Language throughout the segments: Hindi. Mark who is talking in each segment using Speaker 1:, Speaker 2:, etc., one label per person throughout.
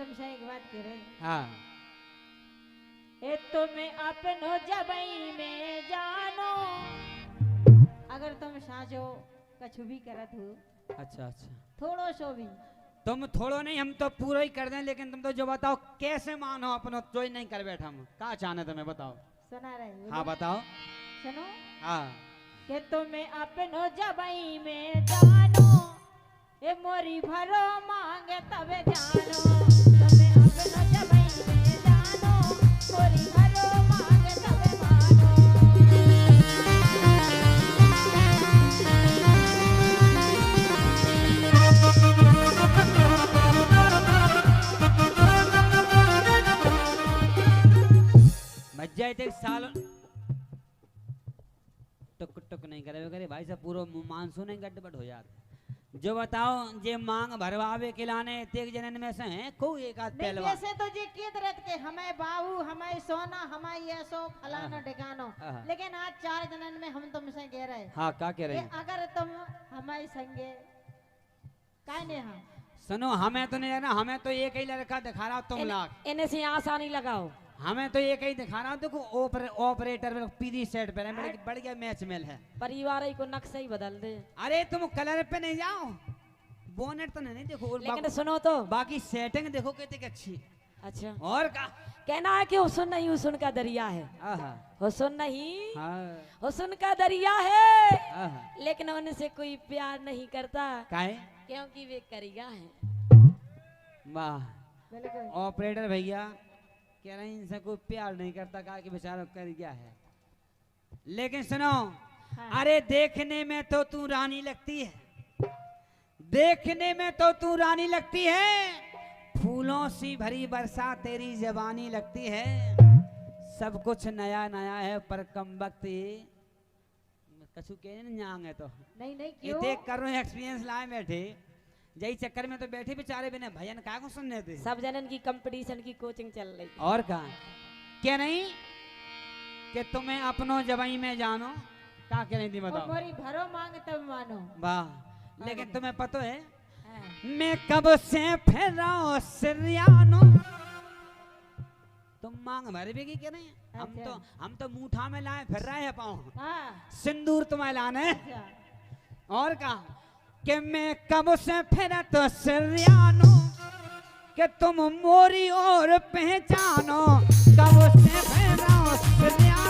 Speaker 1: तुमसे एक बात कह रहे
Speaker 2: हाँ
Speaker 1: ए तुम्हें अपनो जबई में जानो अगर तुम साजो कछु भी करत हो
Speaker 2: अच्छा अच्छा
Speaker 1: थोड़ो सो भी
Speaker 2: तुम थोड़ो नहीं हम तो पूरा ही कर दें लेकिन तुम तो जो बताओ कैसे मानो अपनो जो नहीं कर बैठा हम कहा चाहने तुम्हें बताओ
Speaker 1: सुना रहे
Speaker 2: हाँ बताओ
Speaker 1: सुनो
Speaker 2: हाँ
Speaker 1: कि तुम्हें अपनो जबई में जानो ए मोरी भरो मांगे तबे जानो तुम्हें अपनो जबई में जानो मोरी भरो मांगे तबे मानो
Speaker 2: मज्जा एक साल टुक टुक नहीं करे भाई साहब पूरा मानसून नहीं गड़बड़ हो जाता जो बताओ जे मांग भरवावे खिलाने तेग जनन में से हैं कोई एक आध पहलवान
Speaker 1: वैसे तो जी की तरह के हमें बाबू हमें सोना हमें ये सो फलाना ठिकानो लेकिन आज 4 जनन में हम तुमसे कह रहे
Speaker 2: हाँ क्या कह रहे हैं
Speaker 1: अगर तुम हमारे संगे काय ने हम
Speaker 2: सुनो हमें तो नहीं ना हमें तो एक ही लड़का दिखा रहा तुम लाख
Speaker 3: इन्हें से आसानी लगाओ
Speaker 2: हमें तो एक ही दिखा रहा हूँ देखो ऑपरेटर में पीली शर्ट पे बढ़िया मैच मेल है
Speaker 3: परिवार को नक्शा ही बदल दे
Speaker 2: अरे तुम कलर पे नहीं जाओ बोनेट तो नहीं देखो और
Speaker 3: लेकिन सुनो तो
Speaker 2: बाकी सेटिंग देखो कितनी अच्छी
Speaker 3: अच्छा
Speaker 2: और का
Speaker 3: कहना है कि हुस्न नहीं हुस्न का दरिया है हुस्न नहीं हुस्न का दरिया है लेकिन उनसे कोई प्यार नहीं करता
Speaker 2: काहे
Speaker 3: क्योंकि वे करिया है
Speaker 2: वाह ऑपरेटर भैया कह रहे इनसे कोई प्यार नहीं करता कहा कि बेचारा कर गया है लेकिन सुनो अरे देखने में तो तू रानी लगती है देखने में तो तू रानी लगती है फूलों सी भरी बरसा तेरी जवानी लगती है सब कुछ नया नया है पर कम वक्त कछु कह नहीं है तो
Speaker 1: नहीं क्यों
Speaker 2: देख कर रहे एक्सपीरियंस लाए बैठे यही चक्कर में तो बैठे बेचारे बिना भजन का को सुनने थे
Speaker 3: सब जनन की कंपटीशन की कोचिंग चल रही
Speaker 2: और कहा क्या नहीं कि तुम्हें अपनो जबाई में जानो क्या कह रही थी बताओ
Speaker 1: मोरी भरो मांग तब मानो
Speaker 2: वाह लेकिन तुम्हें पता है मैं कब से फिर रहा हूँ सिरियानो तुम मांग भर भी की क्या नहीं हम तो मुठा में लाए फिर रहे हैं पाँव सिंदूर तुम्हें लाने और कहा कि मैं कब से फिर तो सिरियानो कि तुम मोरी और पहचानो कब से फिर सिरियानो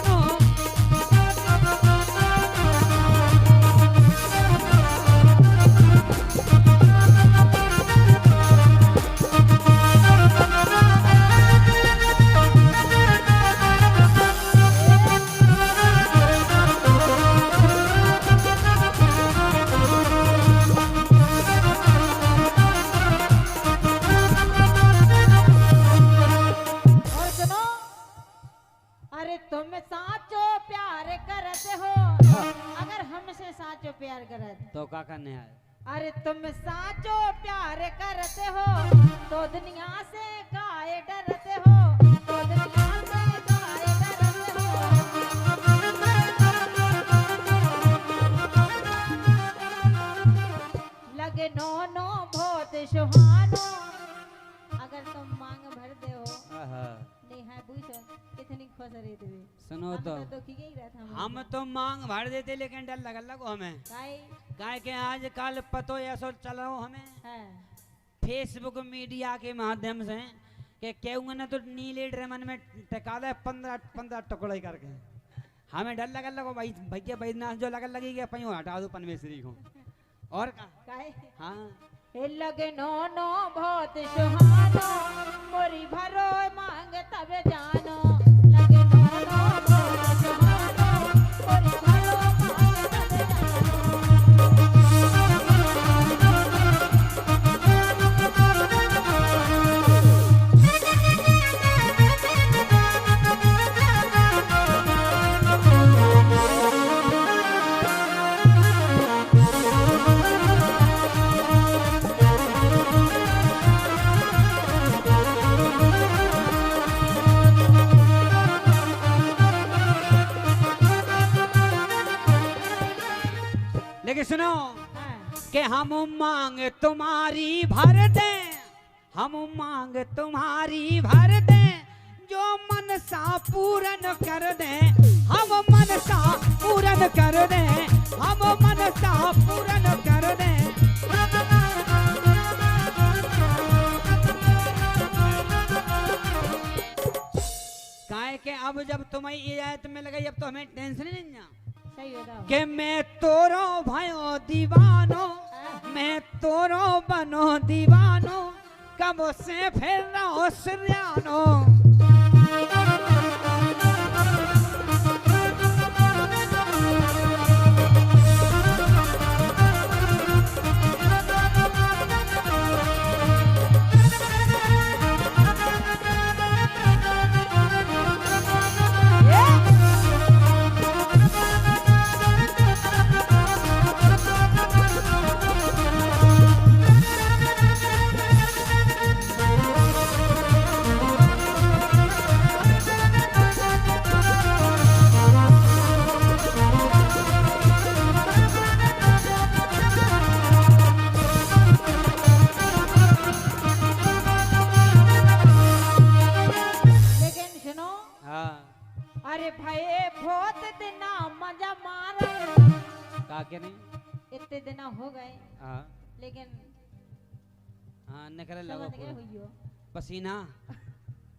Speaker 1: प्यार करत
Speaker 2: तो क्या करने आए
Speaker 1: अरे तुम साचो प्यार करते हो तो दुनिया से काहे डरते हो तो दुनिया से काहे डरते हो लगे नो बहुत सुहानो अगर तुम मांग भर दे हो नहीं है पूछो कितनी खुश रही थी
Speaker 2: सुनो तो हम तो मांग भर देते लेकिन डर लगो हमें काय के आजकल पतो ऐसा चल रहा हो हमें फेसबुक मीडिया के माध्यम से कि केहू ने तो नीले ड्रेमन में टिका दे 15 टुकड़े करके हमें डर लगो भाई भैया बैद्यनाथ जो लगन लगी कि पही हटा दो परमेश्वरी को और हाँ
Speaker 1: लगे नो बहुत सुहानो मोरी भरो मांग तब जानो लगे नो बहुत सुहानो मोरी भरो मांग
Speaker 2: लेकिन सुनो कि हम मांग तुम्हारी भर दे हम मांग तुम्हारी भर दे, जो मनसा पूरन कर दे, हम मनसा पूरन कर दे, हम मनसा पूरन कर दे। काहे के अब जब तुम्हें ये आयत में लगाई, अब तो हमें टेंशन ही नहीं है।
Speaker 1: सही बताओ
Speaker 2: कि मैं तोरो भयो दीवानो, मैं तोरो बनो दीवानो, कब से फिर रहो सिरयानो। अरे भाई बहुत दिन मजा मार का के नहीं,
Speaker 1: इतने दिन हो गए लेकिन
Speaker 2: हाँ निकल लगा
Speaker 1: हुई
Speaker 2: पसीना।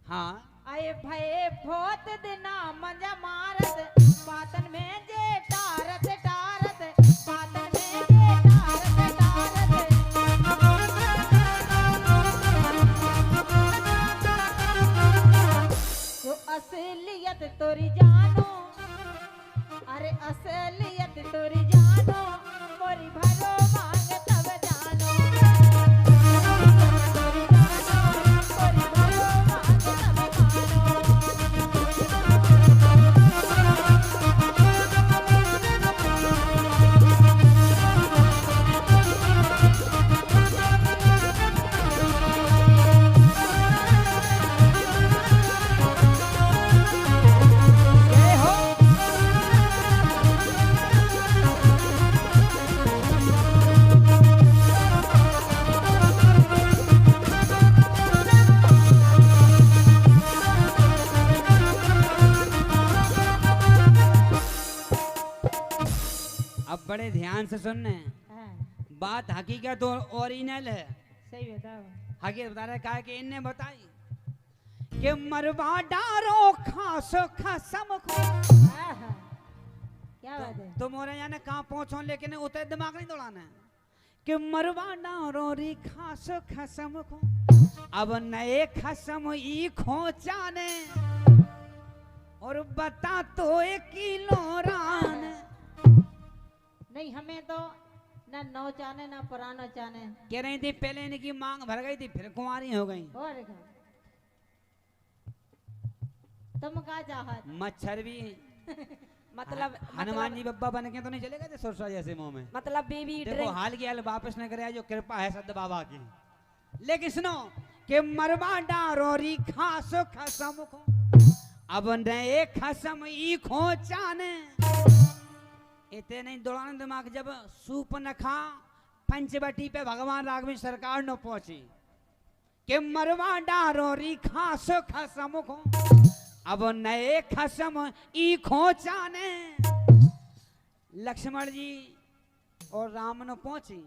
Speaker 2: हाँ
Speaker 1: अरे भाई बहुत दिन मजा मारत, पातन में जे टारत टारत, पातन में जे टारत टारत। तो असलियत तोरी जानो, अरे असलियत तोरी जानो, मोरी भरो मांग तब जानो, तोरी जानो, मोरी भरो मांग तब
Speaker 2: बड़े ध्यान से सुनने, बात हकीकत और ओरिजिनल है।
Speaker 1: सही बताओ।
Speaker 2: हकीकत बता रहे कहा कि इनने बताई कि मरवा डारो खासो खसम को।
Speaker 1: क्या बात है?
Speaker 2: तुम और जाने कहाँ पहुंचो, लेकिन उतरे दिमाग नहीं दौड़ाना है कि मरवा डारो री खासो खसम को, अब नए खसम ई खोचाने, और बता तो एक किलो रान।
Speaker 1: नहीं हमें तो ना नौ चाने ना पुरानो चाने।
Speaker 2: कह रही थी पहले इनकी मांग भर गई थी, फिर कुंवारी हो गई।
Speaker 1: और तुम क्या चाहत?
Speaker 2: मच्छर भी
Speaker 3: मतलब
Speaker 2: हनुमान जी बब्बा बन के तो नहीं चलेगा थे सुरसा जैसे मुंह में।
Speaker 3: मतलब बेबी
Speaker 2: देखो हाल की हाल वापस न करे, जो कृपा है सद बाबा की। लेकिन सुनो कि मरवा डारोरी खासो खसम को, अब नए खसम ई खोचाने। इतने नहीं दौड़ाने दिमाग, जब सूप न खा पंचवटी पे भगवान राघवेंद्र सरकार न पहुंची कि मरवा डारोरी खासो खसम को, अब नए खसम ई खोचाने। लक्ष्मण जी और राम न पहुंची,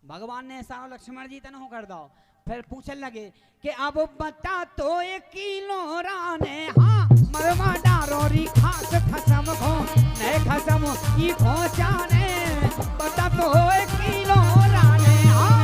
Speaker 2: भगवान ने सारा लक्ष्मण जी तन कर दो, फिर पूछने लगे कि अब बता तो एक किलो राने। हाँ मरवा डारोरी खास खसम को, नए खसम ई खोचाने, बता तो एक किलो राने। हाँ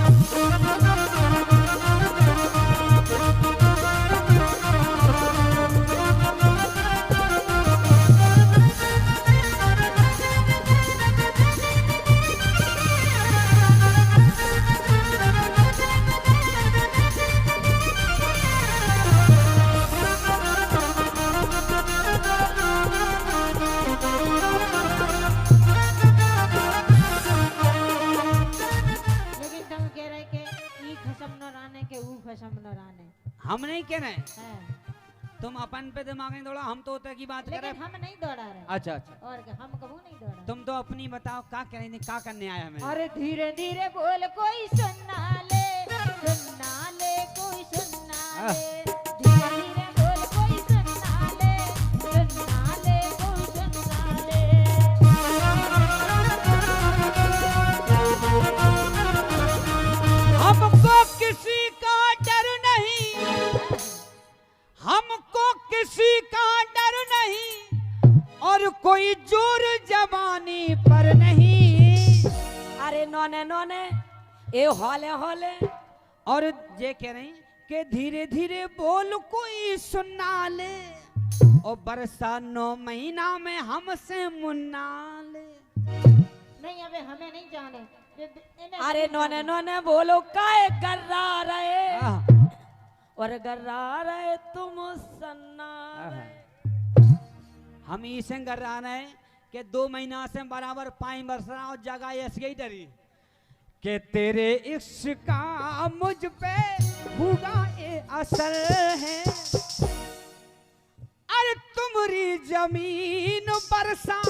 Speaker 2: हम नहीं कह रहे तुम अपन पे दिमाग नहीं दौड़ा, हम तो उतर की बात कर रहे हैं।
Speaker 1: हम नहीं दौड़ा रहे।
Speaker 2: अच्छा अच्छा,
Speaker 1: और हम कबू नहीं दौड़ा।
Speaker 2: तुम तो अपनी बताओ क्या कह रही थी, क्या करने आया हमें?
Speaker 1: अरे धीरे धीरे बोल, कोई सुनना ले कोई ले, धीरे धीरे बोल कोई सुनना ले, सुनना ले कोई सुनना ले।
Speaker 2: हमको किसी का डर नहीं, हमको किसी का डर नहीं, और कोई जोर जवानी पर नहीं।
Speaker 3: अरे नौने नौने ए हौले हौले,
Speaker 2: और ये कह रही कि धीरे धीरे बोल कोई सुनना ले, और बरसा 9 महीना में हमसे मुन्ना ले।
Speaker 1: नहीं अबे हमें नहीं जाने।
Speaker 3: अरे नौने नौने बोलो काहे गर्रा रहे,
Speaker 2: आह,
Speaker 3: और गर्रा रहे तुम सन्ना
Speaker 2: आह।
Speaker 3: रहे।
Speaker 2: हम इसे कर रहा है कि 2 महीना से बराबर 5 बरस रहा और जगह ऐसी ही डरी कि तेरे इश्क का मुझ पे हुआ ये असर है। अरे तुम्हारी जमीन बरसा,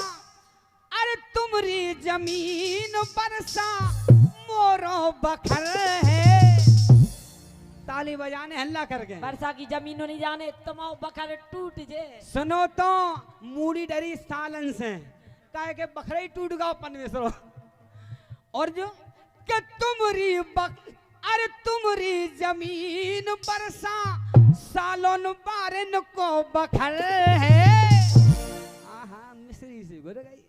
Speaker 2: अरे तुम्हारी जमीन बरसा मोरो बखर है। ताली बजाने हल्ला करके
Speaker 3: वर्षा की जमीनों नहीं जाने तुम्हारा बखर टूट जे।
Speaker 2: सुनो तो मूड़ी डरी सालन से काहे के बखरे ही टूट गया पनवेसरो। और जो कि तुम्हारी अरे तुम्हारी जमीन बरसा सालों बारन को बखर है। आहा मिस्री से गुर गई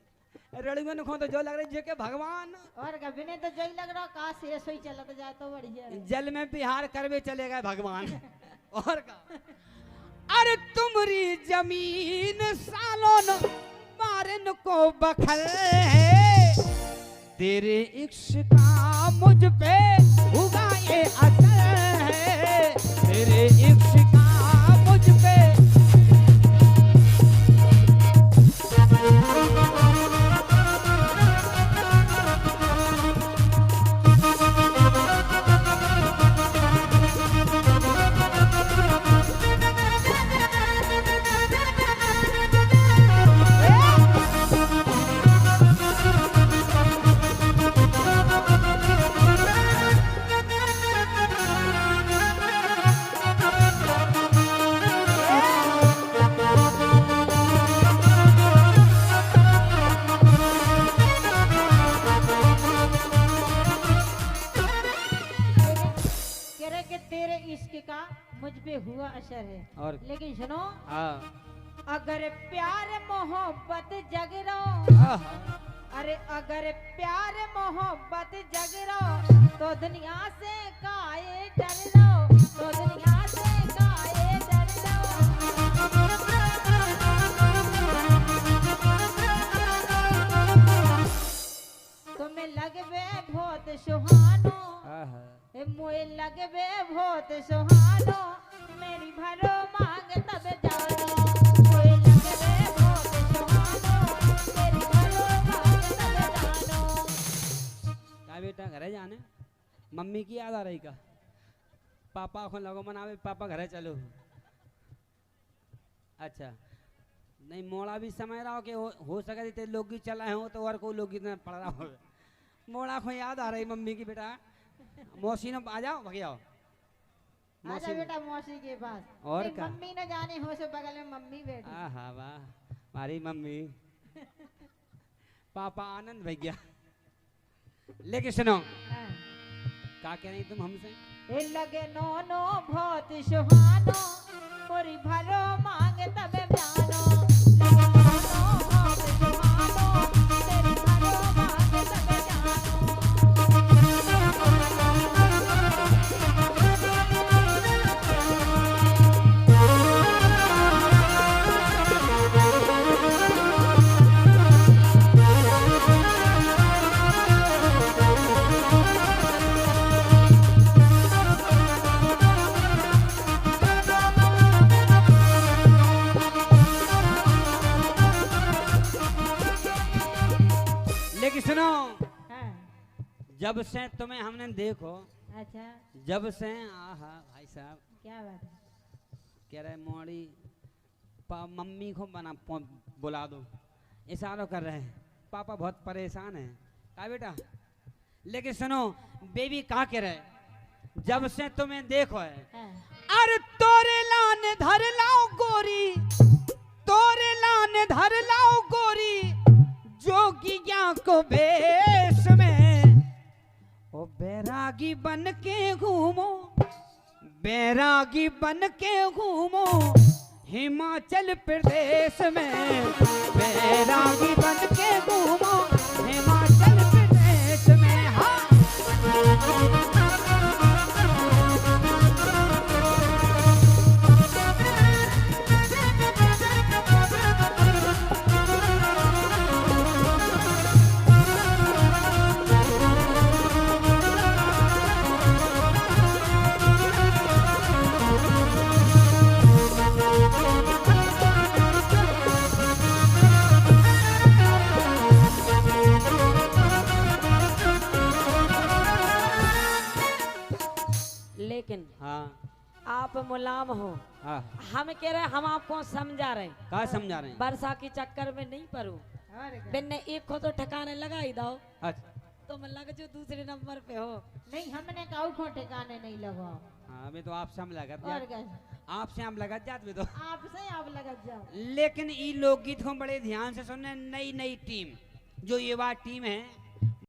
Speaker 2: रड़गन को तो जो लग रही के भगवान,
Speaker 1: और कभी ने तो जोई लग रहा का से सोई चला तो जाए तो बढ़िया।
Speaker 2: जल में बिहार करवे चले गए भगवान। और का अरे तुम्हारी जमीन सालों बारन को बखर है। तेरे इश्क का मुझ पे हुआ ये असर है। तेरे इश्क का मुझ पे
Speaker 1: मुझ पे हुआ असर है।
Speaker 2: और
Speaker 1: लेकिन सुनो,
Speaker 2: हाँ
Speaker 1: अगर प्यार मोहब्बत जग रो, अरे अगर प्यार मोहब्बत जग रो तो दुनिया से काहे डर रो, तो दुनिया से काहे डर रो। तुम्हें लगवे बहुत सुहानो, मोए लगवे बहुत सुहानो, मेरी भरो मांग तब जानो। मोए लगवे बहुत सुहानो, मेरी भरो मांग तब जानो।
Speaker 2: क्या बेटा घरे जाने मम्मी की याद आ रही का? पापा को लगो मनावे पापा घरे चलो। अच्छा नहीं मोड़ा भी समझ रहा हो कि हो सके ते लोग की चला हो तो और को लोग इतना पड़ रहा हो। मोड़ा को याद आ रही मम्मी की बेटा। मौसी ने आ जाओ भगे आओ।
Speaker 1: आजा बेटा मौसी के पास।
Speaker 2: और क्या?
Speaker 1: मम्मी न जाने हो से बगल में मम्मी बैठी।
Speaker 2: हाँ वाह हमारी मम्मी। पापा आनंद भैया। लेकिन सुनो
Speaker 1: हाँ।
Speaker 2: क्या कह रही तुम हमसे?
Speaker 1: ए लगे नो नो बहुत सुहानो, मोरी भरो मांग तब जानो। लगे नो नो बहुत सुहानो, तेरी भरो मांग तब जानो।
Speaker 2: लेकिन सुनो
Speaker 1: हाँ।
Speaker 2: जब से तुम्हें हमने देखो,
Speaker 1: अच्छा
Speaker 2: जब से आहा भाई साहब
Speaker 1: क्या बात है?
Speaker 2: कह रहे मोड़ी मम्मी को बुला दो, इशारों कर रहे हैं। पापा बहुत परेशान है का बेटा। लेकिन सुनो बेबी क्या कह रहे जब से तुम्हें देखो है
Speaker 1: हाँ।
Speaker 2: अरे तो को भेष में, ओ बैरागी बन के घूमो, बैरागी बन के घूमो हिमाचल प्रदेश में, बैरागी बन के घूमो हिमाचल प्रदेश में। हाँ
Speaker 3: लेकिन
Speaker 2: हाँ
Speaker 3: आप मुलाम हो,
Speaker 2: हाँ
Speaker 3: हम कह रहे हम आपको समझा रहे,
Speaker 2: क्या समझा रहे हैं?
Speaker 3: वर्षा के चक्कर में नहीं पड़ो। बिन्ने एक को तो ठिकाने लगा ही दो,
Speaker 2: अच्छा
Speaker 3: तुम लग जो दूसरे नंबर पे हो।
Speaker 1: नहीं हमने काऊ को ठिकाने नहीं लगा।
Speaker 2: हाँ अभी तो आपसे हम लगा
Speaker 1: और क्या?
Speaker 2: आपसे हम लगा जात में तो
Speaker 1: आपसे आप लगा जाओ।
Speaker 2: लेकिन ये लोकगीत को बड़े ध्यान से सुनने। नई नई टीम जो युवा टीम है